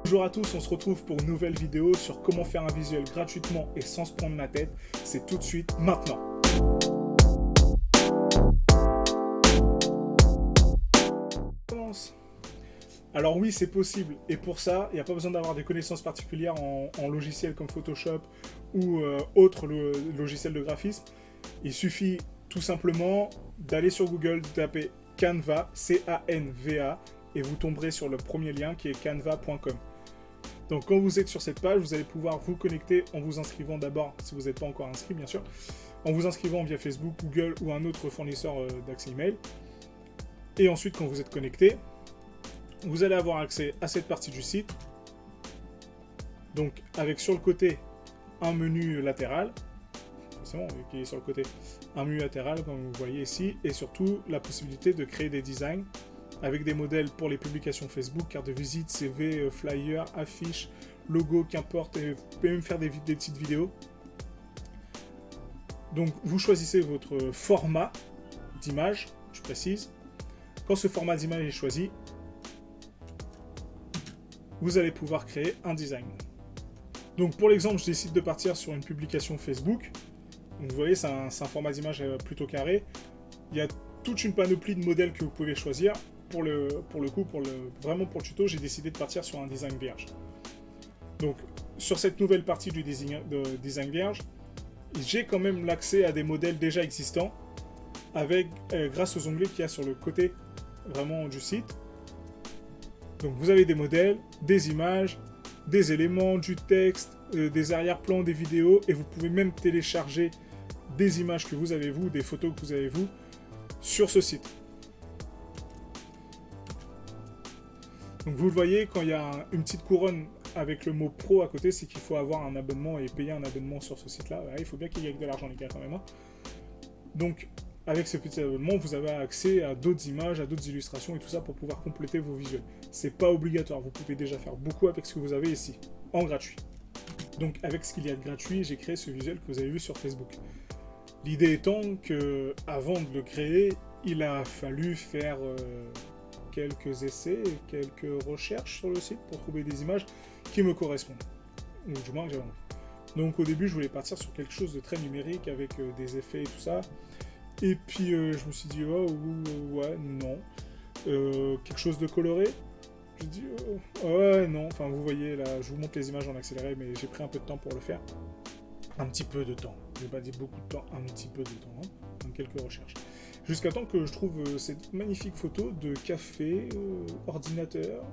Bonjour à tous, on se retrouve pour une nouvelle vidéo sur comment faire un visuel gratuitement et sans se prendre la tête. C'est tout de suite, maintenant. Alors oui, c'est possible, et pour ça, il n'y a pas besoin d'avoir des connaissances particulières en logiciels comme Photoshop ou autres logiciels de graphisme. Il suffit tout simplement d'aller sur Google, de taper Canva, C-A-N-V-A, et vous tomberez sur le premier lien qui est canva.com. Donc quand vous êtes sur cette page, vous allez pouvoir vous connecter en vous inscrivant d'abord, si vous n'êtes pas encore inscrit bien sûr, en vous inscrivant via Facebook, Google ou un autre fournisseur d'accès email. Et ensuite, quand vous êtes connecté, vous allez avoir accès à cette partie du site. Donc avec sur le côté un menu latéral, forcément qui est sur le côté, un menu latéral comme vous voyez ici, et surtout la possibilité de créer des designs avec des modèles pour les publications Facebook, carte de visite, CV, flyer, affiches, logo, qu'importe, et vous pouvez même faire des petites vidéos. Donc vous choisissez votre format d'image, je précise. Quand ce format d'image est choisi, vous allez pouvoir créer un design. Donc pour l'exemple, je décide de partir sur une publication Facebook. Donc, vous voyez, c'est un format d'image plutôt carré. Il y a toute une panoplie de modèles que vous pouvez choisir. Vraiment pour le tuto, j'ai décidé de partir sur un design vierge. Donc sur cette nouvelle partie du design vierge, j'ai quand même l'accès à des modèles déjà existants grâce aux onglets qu'il y a sur le côté vraiment du site. Donc vous avez des modèles, des images, des éléments, du texte, des arrière-plans, des vidéos, et vous pouvez même télécharger des images que vous avez vous, des photos que vous avez vous, sur ce site. Donc vous le voyez, quand il y a une petite couronne avec le mot pro à côté, c'est qu'il faut avoir un abonnement et payer un abonnement sur ce site-là. Ouais, il faut bien qu'il y ait de l'argent les gars quand même. Hein. Donc avec ce petit abonnement, vous avez accès à d'autres images, à d'autres illustrations et tout ça pour pouvoir compléter vos visuels. C'est pas obligatoire, vous pouvez déjà faire beaucoup avec ce que vous avez ici, en gratuit. Donc avec ce qu'il y a de gratuit, j'ai créé ce visuel que vous avez vu sur Facebook. L'idée étant que, avant de le créer, il a fallu faire quelques essais et quelques recherches sur le site pour trouver des images qui me correspondent. Ou du moins que j'avais envie. Donc au début, je voulais partir sur quelque chose de très numérique avec des effets et tout ça. Et puis je me suis dit, oh, ouais, non. Quelque chose de coloré. Je dis, ouais, non. Enfin, vous voyez, là, je vous montre les images en accéléré, mais j'ai pris un peu de temps pour le faire. Un petit peu de temps. Je vais pas dire beaucoup de temps, un petit peu de temps. Hein, donc quelques recherches. Jusqu'à temps que je trouve cette magnifique photo de café, ordinateur,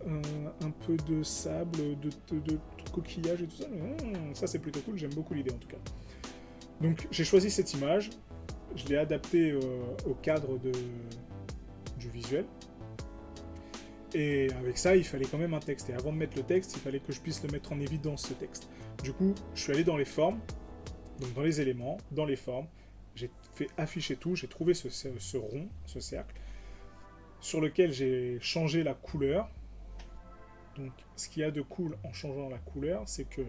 un peu de sable, de coquillage et tout ça. Ça, c'est plutôt cool. J'aime beaucoup l'idée, en tout cas. Donc, j'ai choisi cette image. Je l'ai adapté au cadre du visuel. Et avec ça, il fallait quand même un texte. Et avant de mettre le texte, il fallait que je puisse le mettre en évidence, ce texte. Du coup, je suis allé dans les formes, donc dans les éléments, dans les formes. J'ai fait afficher tout. J'ai trouvé ce rond, ce cercle, sur lequel j'ai changé la couleur. Donc, ce qu'il y a de cool en changeant la couleur, c'est que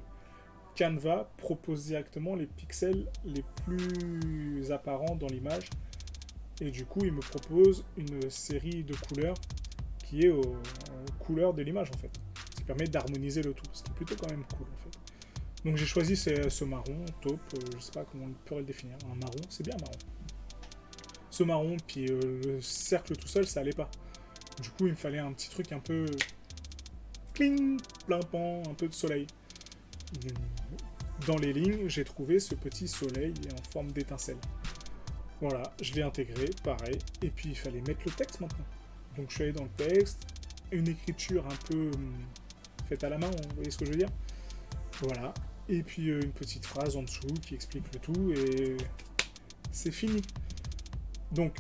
Canva propose directement les pixels les plus apparents dans l'image, et du coup il me propose une série de couleurs qui est aux couleurs de l'image en fait, ce qui permet d'harmoniser le tout, ce qui est plutôt quand même cool en fait. Donc j'ai choisi ce marron, taupe, je sais pas comment on pourrait le définir, un marron, c'est bien marron. Ce marron, puis le cercle tout seul ça allait pas, du coup il me fallait un petit truc un peu cling, plein pan, un peu de soleil. Dans les lignes, j'ai trouvé ce petit soleil en forme d'étincelle. Voilà, je l'ai intégré, pareil. Et puis il fallait mettre le texte maintenant. Donc je suis allé dans le texte, une écriture un peu faite à la main, vous voyez ce que je veux dire? Voilà. Et puis une petite phrase en dessous qui explique le tout et c'est fini. Donc,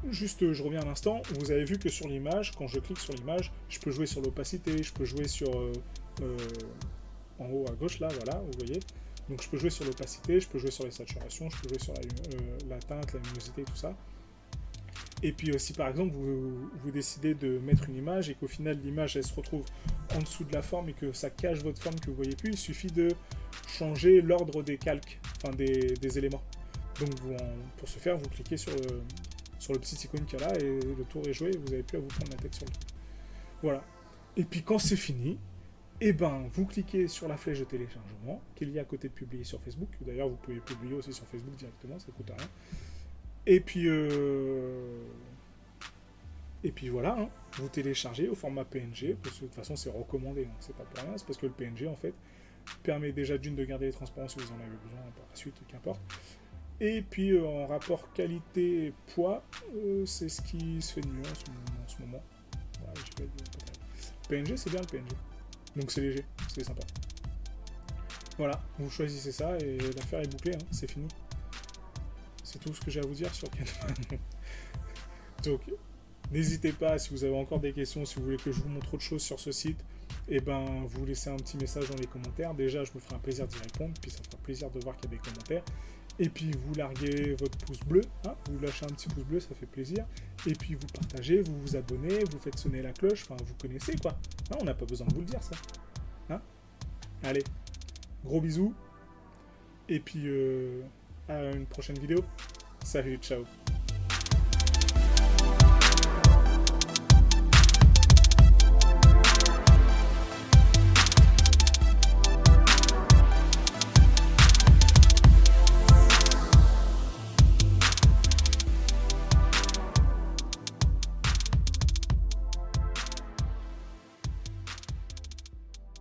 juste, je reviens un instant, vous avez vu que sur l'image, quand je clique sur l'image, je peux jouer sur l'opacité, je peux jouer sur... en haut à gauche là, voilà, vous voyez. Donc je peux jouer sur l'opacité, je peux jouer sur les saturations, je peux jouer sur la teinte, la luminosité, tout ça. Et puis si par exemple vous décidez de mettre une image et qu'au final l'image elle se retrouve en dessous de la forme et que ça cache votre forme que vous voyez plus, il suffit de changer l'ordre des calques, enfin des éléments. Donc pour ce faire, vous cliquez sur le petit icône qu'il y a là et le tour est joué et vous n'avez plus à vous prendre la tête sur le truc. Voilà. Et puis quand c'est fini, et ben vous cliquez sur la flèche de téléchargement qu'il y a à côté de publier sur Facebook. D'ailleurs, vous pouvez publier aussi sur Facebook directement, ça coûte rien. Et puis voilà, hein, vous téléchargez au format PNG, parce que de toute façon c'est recommandé, donc c'est pas pour rien, c'est parce que le PNG en fait permet déjà d'une de garder les transparents si vous en avez besoin par la suite, qu'importe. Et puis en rapport qualité-poids, c'est ce qui se fait de mieux en ce moment. Ouais, PNG, c'est bien le PNG. Donc c'est léger, c'est sympa. Voilà, vous choisissez ça et l'affaire est bouclée, hein, c'est fini. C'est tout ce que j'ai à vous dire sur Canva. Donc, n'hésitez pas, si vous avez encore des questions, si vous voulez que je vous montre autre chose sur ce site, et ben vous laissez un petit message dans les commentaires. Déjà, je me ferai un plaisir d'y répondre, puis ça me fera plaisir de voir qu'il y a des commentaires. Et puis vous larguez votre pouce bleu, hein, vous lâchez un petit pouce bleu, ça fait plaisir. Et puis vous partagez, vous vous abonnez, vous faites sonner la cloche, enfin vous connaissez quoi. Hein, on n'a pas besoin de vous le dire ça. Hein, allez, gros bisous. Et puis à une prochaine vidéo. Salut, ciao.